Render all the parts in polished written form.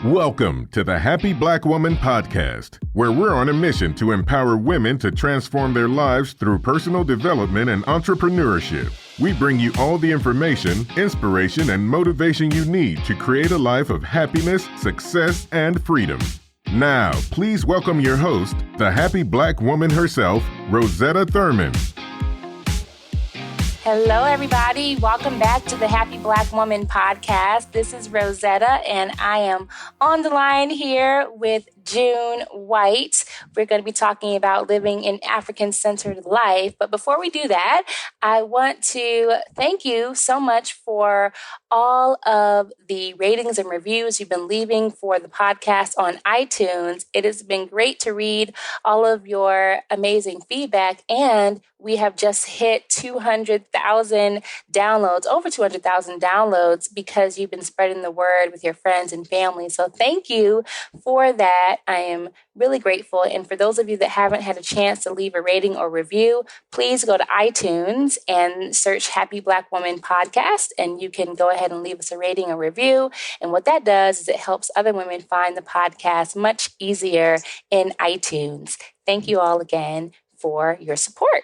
Welcome to the Happy Black Woman Podcast, where we're on a mission to empower women to transform their lives through personal development and entrepreneurship. We bring you all the information, inspiration, and motivation you need to create a life of happiness, success, and freedom. Now, please welcome your host, the happy Black woman herself, Rosetta Thurman. Hello, everybody. Welcome back to the Happy Black Woman Podcast. This is Rosetta, and I am on the line here with June White. We're going to be talking about living an African-centered life. But before we do that, I want to thank you so much for all of the ratings and reviews you've been leaving for the podcast on iTunes. It has been great to read all of your amazing feedback, and we have just hit 200,000 downloads, over 200,000 downloads, because you've been spreading the word with your friends and family. So thank you for that. I am really grateful. And for those of you that haven't had a chance to leave a rating or review, please go to iTunes and search Happy Black Woman Podcast, and you can go ahead and leave us a rating or review. And what that does is it helps other women find the podcast much easier in iTunes. Thank you all again for your support.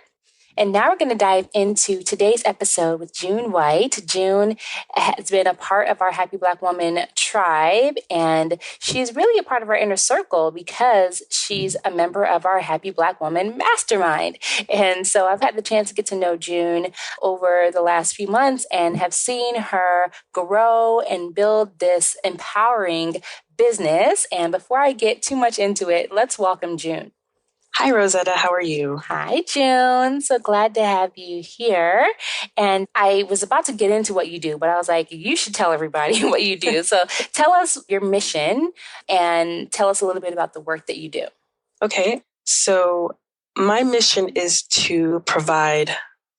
And now we're going to dive into today's episode with June White. June has been a part of our Happy Black Woman tribe, and she's really a part of our inner circle because she's a member of our Happy Black Woman Mastermind. And so I've had the chance to get to know June over the last few months and have seen her grow and build this empowering business. And before I get too much into it, let's welcome June. Hi, Rosetta. How are you? Hi, June. So glad to have you here. And I was about to get into what you do, but I was like, you should tell everybody what you do. So tell us your mission and tell us a little bit about the work that you do. Okay. So my mission is to provide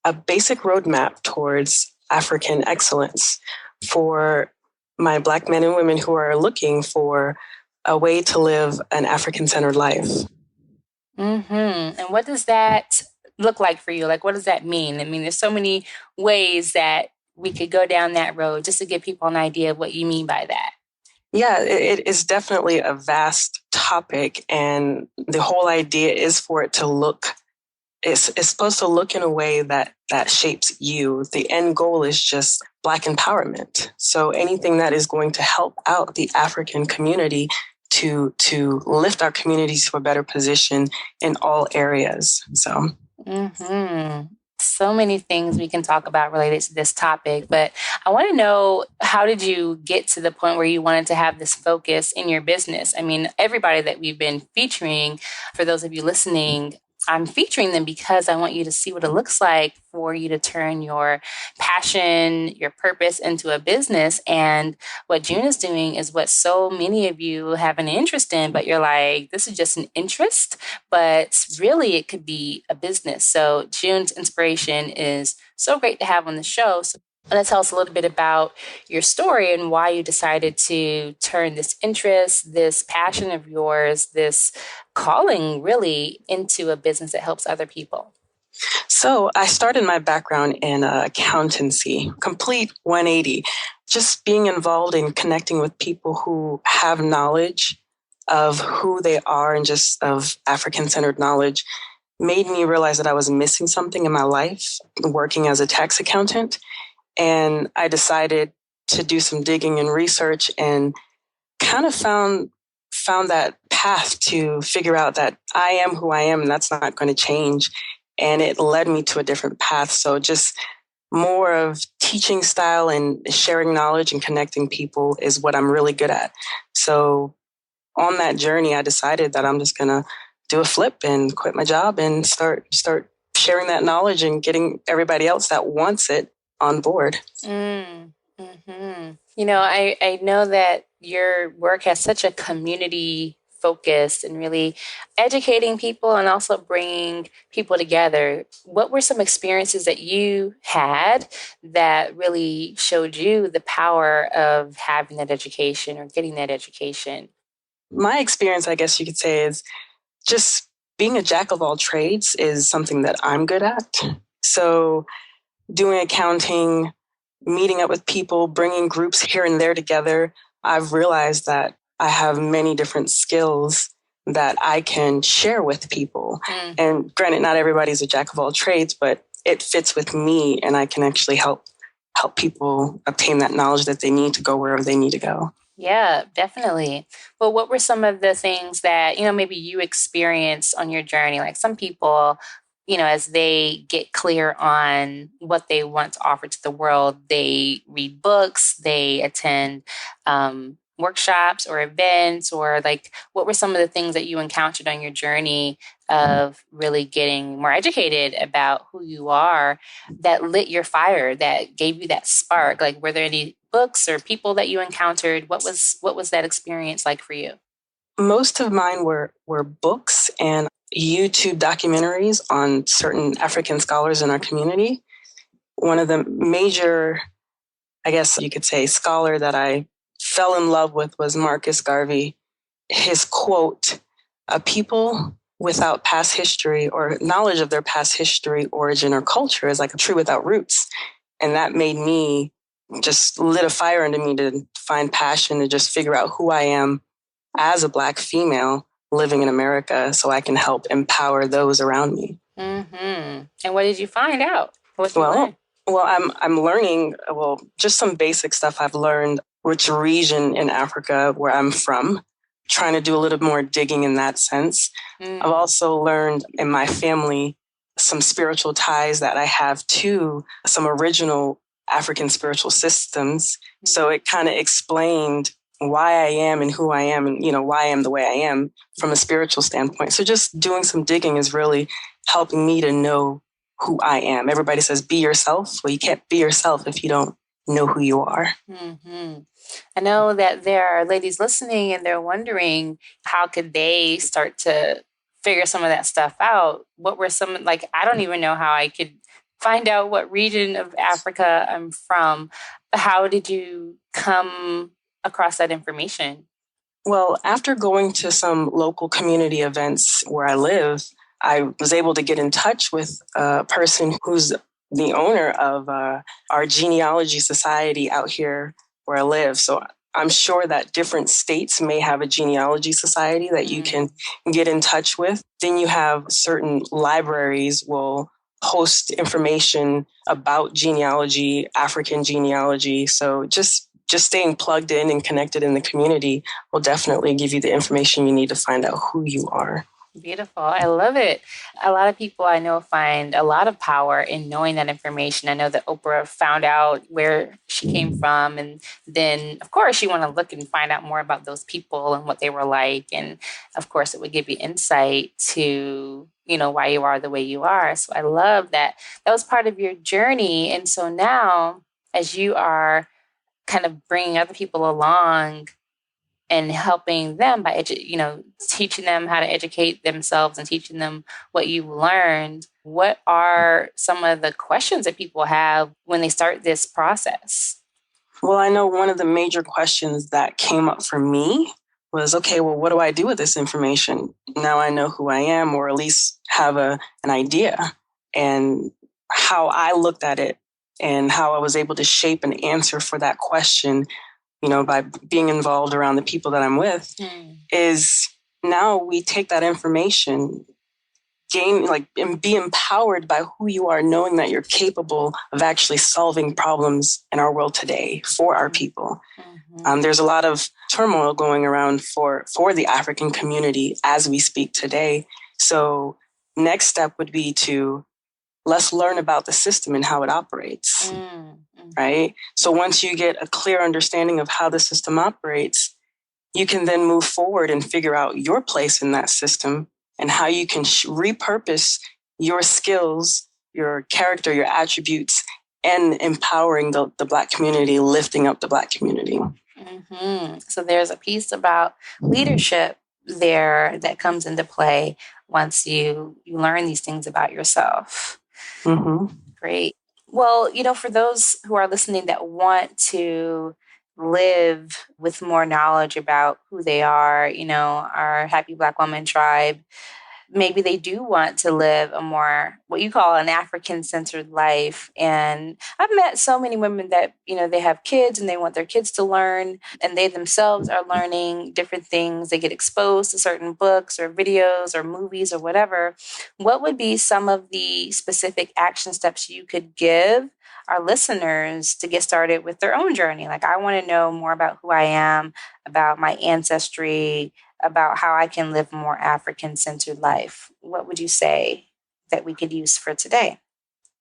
a basic roadmap towards African excellence for my Black men and women who are looking for a way to live an African-centered life. And what does that look like for you? Like, what does that mean? I mean, there's so many ways that we could go down that road, just to give people an idea of what you mean by that. Yeah, it is definitely a vast topic. And the whole idea is for it to look, it's supposed to look in a way that shapes you. The end goal is just Black empowerment. So anything that is going to help out the African community to lift our communities to a better position in all areas. So many things we can talk about related to this topic, but I want to know, how did you get to the point where you wanted to have this focus in your business? I mean, everybody that we've been featuring, for those of you listening, I'm featuring them because I want you to see what it looks like for you to turn your passion, your purpose into a business. And what June is doing is what so many of you have an interest in, but you're like, this is just an interest, but really it could be a business. So June's inspiration is so great to have on the show. So let's tell us a little bit about your story and why you decided to turn this interest, this passion of yours, this calling really into a business that helps other people. So I started my background in accountancy, complete 180, just being involved in connecting with people who have knowledge of who they are and just of African-centered knowledge made me realize that I was missing something in my life working as a tax accountant. And I decided to do some digging and research and kind of found that path to figure out that I am who I am and that's not going to change. And it led me to a different path. So just more of teaching style and sharing knowledge and connecting people is what I'm really good at. So on that journey, I decided that I'm just going to do a flip and quit my job and start sharing that knowledge and getting everybody else that wants it on board. You know, I know that your work has such a community focus and really educating people and also bringing people together. What were some experiences that you had that really showed you the power of having that education or getting that education? My experience, I guess you could say, is just being a jack of all trades is something that I'm good at. So doing accounting, meeting up with people, bringing groups here and there together, I've realized that I have many different skills that I can share with people. And granted, not everybody's a jack of all trades, but it fits with me, and I can actually help people obtain that knowledge that they need to go wherever they need to go. Yeah, definitely. But what were some of the things that, maybe you experienced on your journey? Like some people, as they get clear on what they want to offer to the world, they read books, they attend workshops or events, or like, what were some of the things that you encountered on your journey of really getting more educated about who you are that lit your fire, that gave you that spark? Like, were there any books or people that you encountered? What was that experience like for you? Most of mine were books and YouTube documentaries on certain African scholars in our community. One of the major, I guess you could say, scholar that I fell in love with was Marcus Garvey. His quote, "A people without past history or knowledge of their past history, origin, or culture is like a tree without roots." And that made me, just lit a fire into me to find passion, to just figure out who I am as a Black female living in America so I can help empower those around me. Mm-hmm. And what did you find out? What you learn? Well, I'm learning, just some basic stuff I've learned, which region in Africa where I'm from, trying to do a little more digging in that sense. I've also learned in my family some spiritual ties that I have to some original African spiritual systems. So it kind of explained why I am and who I am, and, why I am the way I am from a spiritual standpoint. So just doing some digging is really helping me to know who I am. Everybody says, be yourself. Well, you can't be yourself if you don't know who you are. Mm-hmm. I know that there are ladies listening and they're wondering, how could they start to figure some of that stuff out? What were some, like, I don't even know how I could find out what region of Africa I'm from. How did you come across that information? Well, after going to some local community events where I live, I was able to get in touch with a person who's the owner of our genealogy society out here where I live. So I'm sure that different states may have a genealogy society that you can get in touch with. Then you have certain libraries will host information about genealogy, African genealogy. So just staying plugged in and connected in the community will definitely give you the information you need to find out who you are. Beautiful. I love it. A lot of people I know find a lot of power in knowing that information. I know that Oprah found out where she came from. And then, of course, you want to look and find out more about those people and what they were like. And, of course, it would give you insight to, why you are the way you are. So I love that. That was part of your journey. And so now, as you are kind of bringing other people along and helping them by, teaching them how to educate themselves and teaching them what you've learned, what are some of the questions that people have when they start this process? Well, I know one of the major questions that came up for me was, okay, well, what do I do with this information? Now I know who I am, or at least have an idea. And how I looked at it and how I was able to shape an answer for that question, by being involved around the people that I'm with, is now we take that information, and be empowered by who you are, knowing that you're capable of actually solving problems in our world today for our people. There's a lot of turmoil going around for the African community as we speak today. So next step would be to let's learn about the system and how it operates, right? So once you get a clear understanding of how the system operates, you can then move forward and figure out your place in that system and how you can repurpose your skills, your character, your attributes, and empowering the Black community, lifting up the Black community. So there's a piece about leadership there that comes into play once you learn these things about yourself. Great. Well, for those who are listening that want to live with more knowledge about who they are, our Happy Black Woman tribe, maybe they do want to live a more, what you call an African-centered life. And I've met so many women that, they have kids and they want their kids to learn, and they themselves are learning different things. They get exposed to certain books or videos or movies or whatever. What would be some of the specific action steps you could give our listeners to get started with their own journey? Like, I want to know more about who I am, about my ancestry, about how I can live a more African-centered life. What would you say that we could use for today?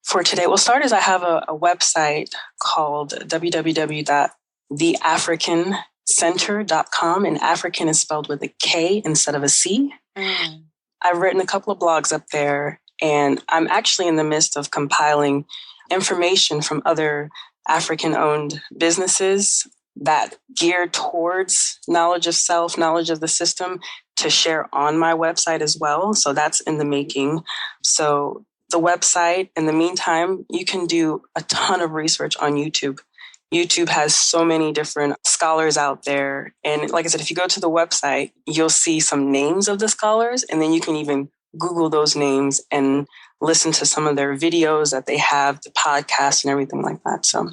For today, well, starters, I have a website called www.theafricancenter.com, and African is spelled with a K instead of a C. I've written a couple of blogs up there, and I'm actually in the midst of compiling information from other African-owned businesses that gear towards knowledge of self, knowledge of the system, to share on my website as well. So that's in the making. So the website, in the meantime, you can do a ton of research on YouTube. YouTube has so many different scholars out there. And like I said, if you go to the website, you'll see some names of the scholars, and then you can even Google those names and listen to some of their videos that they have, the podcasts and everything like that. So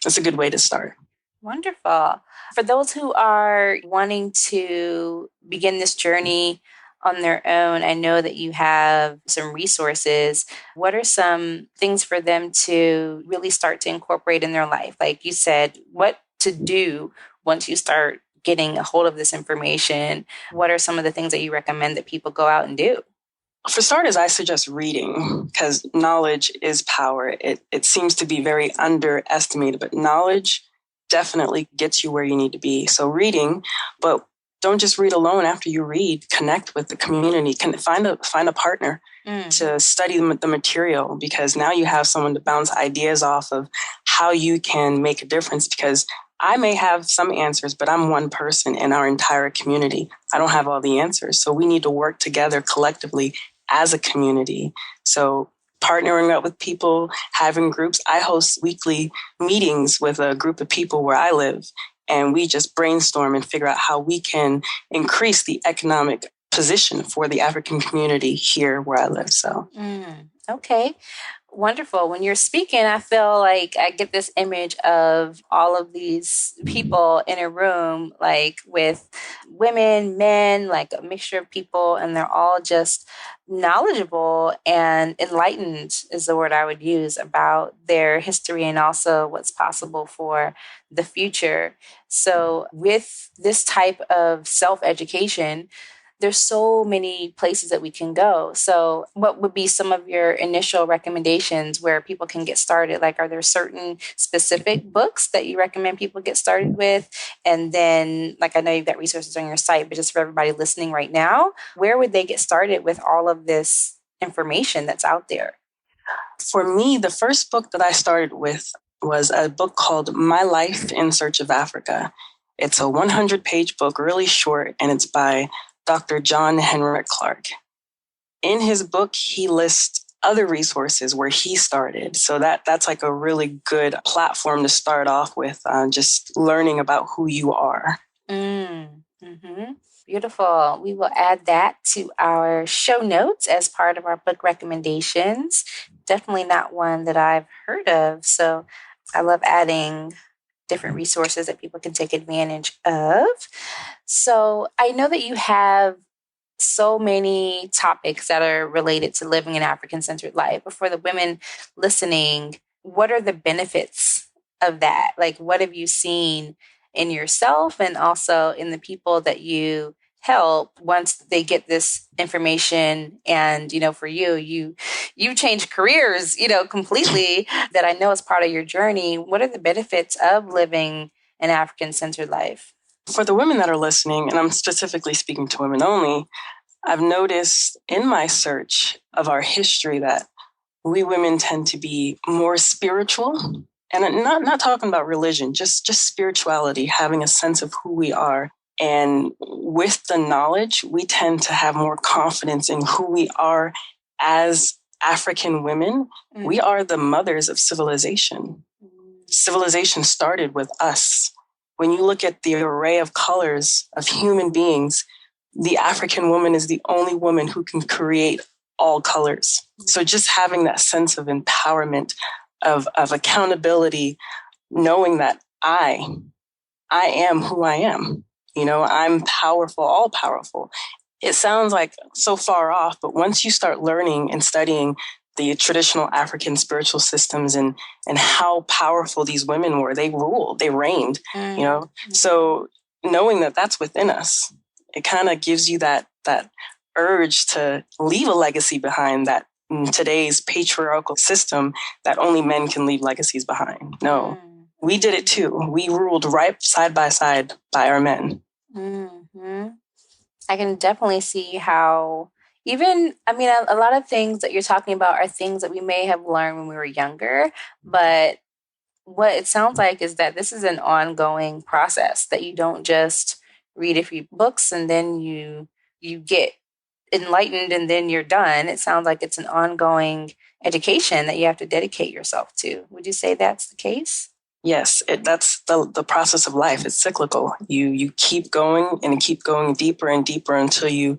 that's a good way to start. Wonderful. For those who are wanting to begin this journey on their own, I know that you have some resources. What are some things for them to really start to incorporate in their life? Like you said, what to do once you start getting a hold of this information? What are some of the things that you recommend that people go out and do? For starters, I suggest reading, because knowledge is power. It seems to be very underestimated, but knowledge definitely gets you where you need to be. So reading, but don't just read alone. After you read, connect with the community. Find a partner to study the material, because now you have someone to bounce ideas off of how you can make a difference. Because I may have some answers, but I'm one person in our entire community. I don't have all the answers. So we need to work together collectively as a community. So partnering up with people, having groups. I host weekly meetings with a group of people where I live, and we just brainstorm and figure out how we can increase the economic position for the African community here where I live. So, okay. Wonderful. When you're speaking, I feel like I get this image of all of these people in a room, like with women, men, like a mixture of people, and they're all just knowledgeable and enlightened is the word I would use about their history and also what's possible for the future. So with this type of self-education, there's so many places that we can go. So what would be some of your initial recommendations where people can get started? Like, are there certain specific books that you recommend people get started with? And then, like, I know you've got resources on your site, but just for everybody listening right now, where would they get started with all of this information that's out there? For me, the first book that I started with was a book called My Life in Search of Africa. It's a 100-page book, really short, and it's by Dr. John Henrik Clarke. In his book, he lists other resources where he started. So that's like a really good platform to start off with, just learning about who you are. Beautiful. We will add that to our show notes as part of our book recommendations. Definitely not one that I've heard of. So I love adding different resources that people can take advantage of. So I know that you have so many topics that are related to living an African-centered life. But for the women listening, what are the benefits of that? Like, what have you seen in yourself and also in the people that you help once they get this information? And, for you changed careers, completely, that I know is part of your journey. What are the benefits of living an African-centered life? For the women that are listening, and I'm specifically speaking to women only, I've noticed in my search of our history that we women tend to be more spiritual, and not talking about religion, just spirituality, having a sense of who we are. And with the knowledge, we tend to have more confidence in who we are as African women. We are the mothers of civilization. Civilization started with us. When you look at the array of colors of human beings, the African woman is the only woman who can create all colors. So just having that sense of empowerment, of accountability, knowing that I am who I am. I'm powerful, all powerful. It sounds like so far off, but once you start learning and studying the traditional African spiritual systems and how powerful these women were, they ruled, they reigned, So knowing that that's within us, it kind of gives you that urge to leave a legacy behind, that in today's patriarchal system that only men can leave legacies behind. No, we did it too. We ruled right side by side by our men. Mm-hmm. I can definitely see how a lot of things that you're talking about are things that we may have learned when we were younger, but what it sounds like is that this is an ongoing process, that you don't just read a few books and then you get enlightened and then you're done. It sounds like it's an ongoing education that you have to dedicate yourself to. Would you say that's the case? Yes, that's the process of life. It's cyclical. You keep going and keep going deeper and deeper until you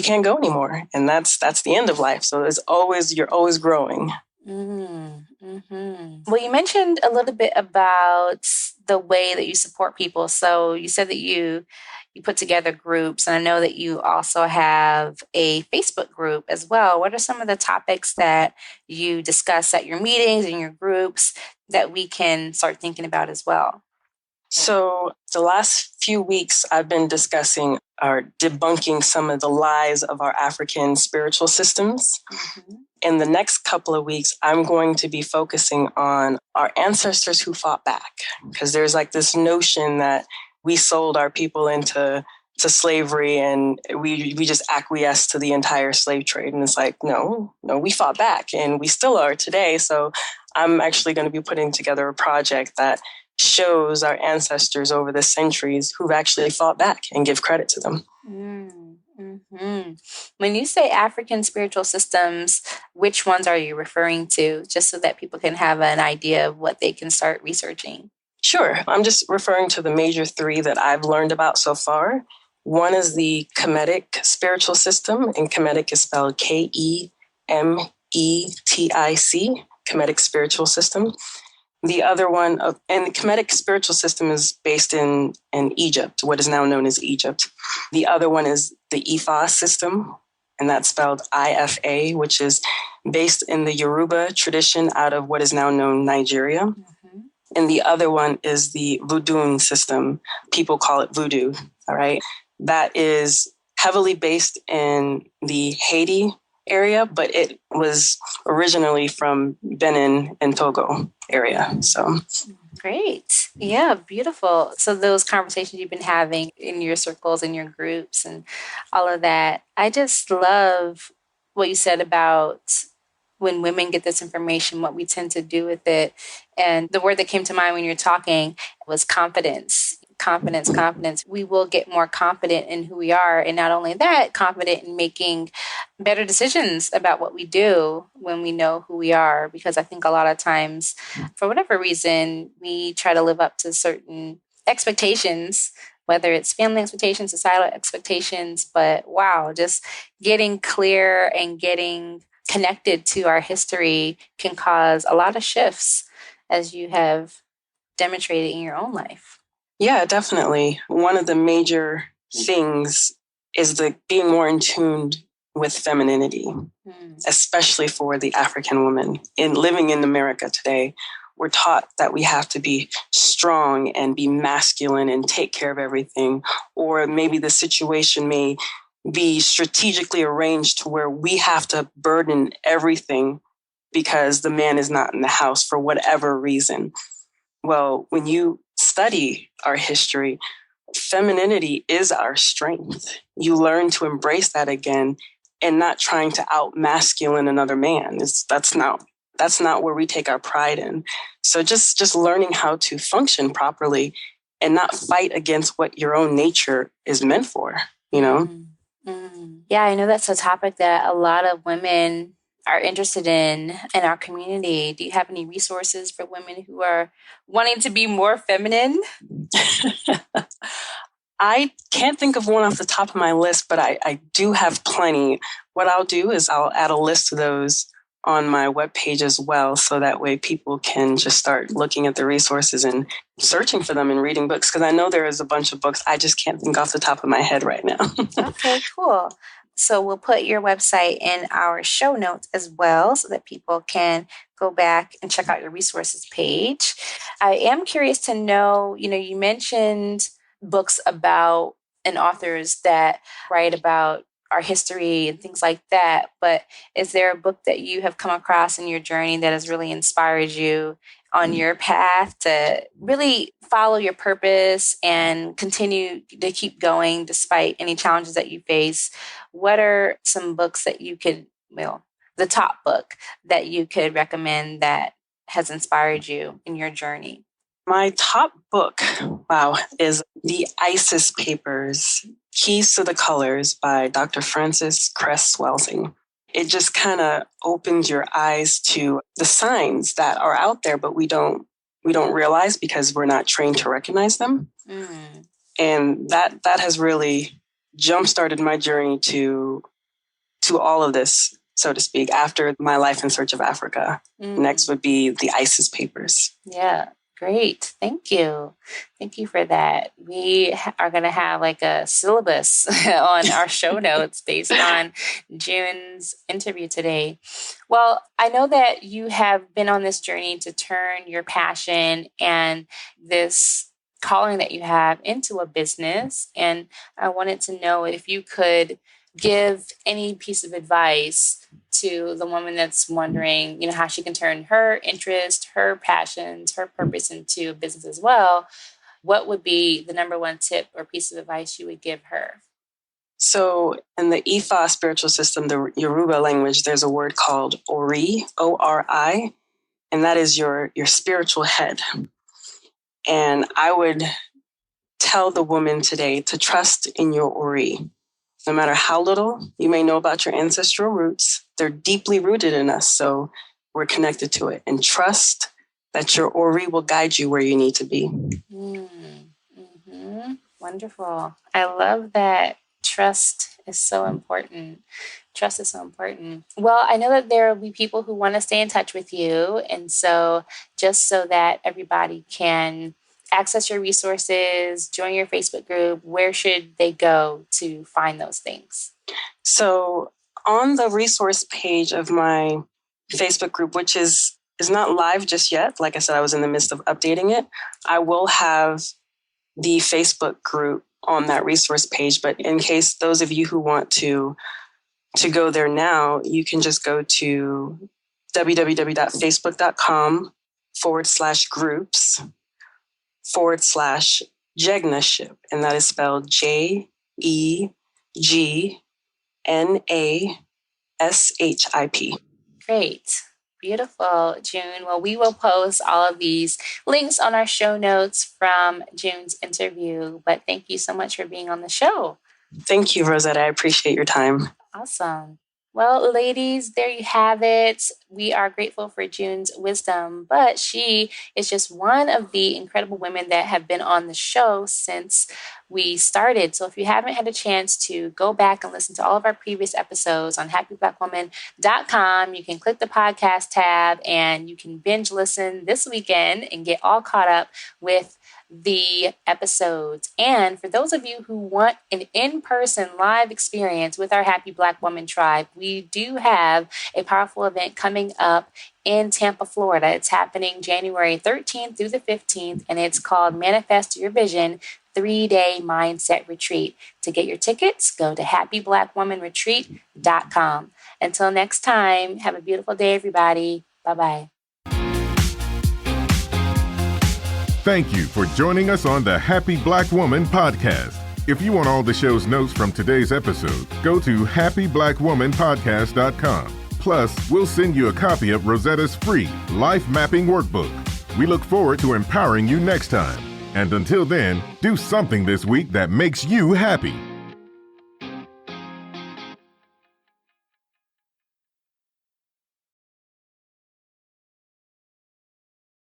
can't go anymore, and that's the end of life. So you're always growing. Mm-hmm. Well, you mentioned a little bit about the way that you support people. So you said that you put together groups, and I know that you also have a Facebook group as well. What are some of the topics that you discuss at your meetings and your groups that we can start thinking about as well? So the last few weeks, I've been discussing or debunking some of the lies of our African spiritual systems. Mm-hmm. In the next couple of weeks, I'm going to be focusing on our ancestors who fought back, because there's like this notion that we sold our people into slavery and we just acquiesced to the entire slave trade. And it's like, no, we fought back and we still are today. So I'm actually going to be putting together a project that shows our ancestors over the centuries who've actually fought back and give credit to them. Mm-hmm. When you say African spiritual systems, which ones are you referring to, just so that people can have an idea of what they can start researching? Sure. I'm just referring to the major three that I've learned about so far. One is the Kemetic spiritual system, and Kemetic is spelled Kemetic, Kemetic spiritual system. The other one, and the Kemetic spiritual system is based in Egypt, what is now known as Egypt. The other one is the Ifa system, and that's spelled IFA, which is based in the Yoruba tradition out of what is now known Nigeria. Mm-hmm. And the other one is the Voodoo system. People call it voodoo, all right? That is heavily based in the Haiti area, but it was originally from Benin and Togo area. So great. Yeah, beautiful. So those conversations you've been having in your circles and your groups and all of that, I just love what you said about when women get this information, what we tend to do with it. And the word that came to mind when you're talking was confidence. Confidence. We will get more confident in who we are. And not only that, confident in making better decisions about what we do when we know who we are. Because I think a lot of times, for whatever reason, we try to live up to certain expectations, whether it's family expectations, societal expectations. But wow, just getting clear and getting connected to our history can cause a lot of shifts, as you have demonstrated in your own life. Yeah, definitely. One of the major things is the being more in tune with femininity, especially for the African woman. In living in America today, we're taught that we have to be strong and be masculine and take care of everything. Or maybe the situation may be strategically arranged to where we have to burden everything because the man is not in the house for whatever reason. Well, when you study our history, femininity is our strength. You learn to embrace that again and not trying to out masculine another man. That's not where we take our pride in. So just learning how to function properly and not fight against what your own nature is meant for, you know? Mm-hmm. Yeah, I know that's a topic that a lot of women are interested in our community. Do you have any resources for women who are wanting to be more feminine? I can't think of one off the top of my list, but I do have plenty. What I'll do is I'll add a list of those on my webpage as well, so that way people can just start looking at the resources and searching for them and reading books, because I know there is a bunch of books I just can't think off the top of my head right now. Okay, cool. So we'll put your website in our show notes as well so that people can go back and check out your resources page. I am curious to know, you mentioned books about and authors that write about our history and things like that, but is there a book that you have come across in your journey that has really inspired you on your path to really follow your purpose and continue to keep going despite any challenges that you face? What are some books that you could, the top book that you could recommend that has inspired you in your journey? My top book, is The ISIS Papers, Keys to the Colors by Dr. Frances Cress Welsing. It just kind of opens your eyes to the signs that are out there, but we don't realize because we're not trained to recognize them. Mm. And that has really jump-started my journey to all of this, so to speak, after my life in search of Africa. Mm. Next would be The ISIS Papers. Yeah. Great. Thank you. Thank you for that. We are going to have like a syllabus on our show notes based on June's interview today. Well, I know that you have been on this journey to turn your passion and this calling that you have into a business. And I wanted to know if you could give any piece of advice to the woman that's wondering, how she can turn her interest, her passions, her purpose into a business as well. What would be the number one tip or piece of advice you would give her? So in the Ifa spiritual system, the Yoruba language, there's a word called Ori, O-R-I, and that is your spiritual head. And I would tell the woman today to trust in your Ori. No matter how little you may know about your ancestral roots, they're deeply rooted in us, so we're connected to it. And trust that your Ori will guide you where you need to be. Mm-hmm. Wonderful. I love that. Trust is so important. Trust is so important. Well, I know that there will be people who want to stay in touch with you. And so just so that everybody can access your resources, join your Facebook group, where should they go to find those things? So on the resource page of my Facebook group, which is not live just yet, like I said, I was in the midst of updating it, I will have the Facebook group on that resource page. But in case those of you who want to go there now, you can just go to www.facebook.com/groups/Jegnaship, and that is spelled JEGNASHIP. Great. Beautiful, June. Well, we will post all of these links on our show notes from June's interview, but thank you so much for being on the show. Thank you, Rosetta. I appreciate your time. Awesome. Well, ladies, there you have it. We are grateful for June's wisdom, but she is just one of the incredible women that have been on the show since we started. So if you haven't had a chance to go back and listen to all of our previous episodes on happyblackwoman.com, you can click the podcast tab and you can binge listen this weekend and get all caught up with the episodes. And for those of you who want an in-person live experience with our Happy Black Woman tribe, we do have a powerful event coming up in Tampa, Florida. It's happening January 13th through the 15th, and it's called Manifest Your Vision 3-Day Mindset Retreat. To get your tickets, go to happyblackwomanretreat.com. Until next time, have a beautiful day, everybody. Bye-bye. Thank you for joining us on the Happy Black Woman podcast. If you want all the show's notes from today's episode, go to happyblackwomanpodcast.com. Plus, we'll send you a copy of Rosetta's free life mapping workbook. We look forward to empowering you next time. And until then, do something this week that makes you happy.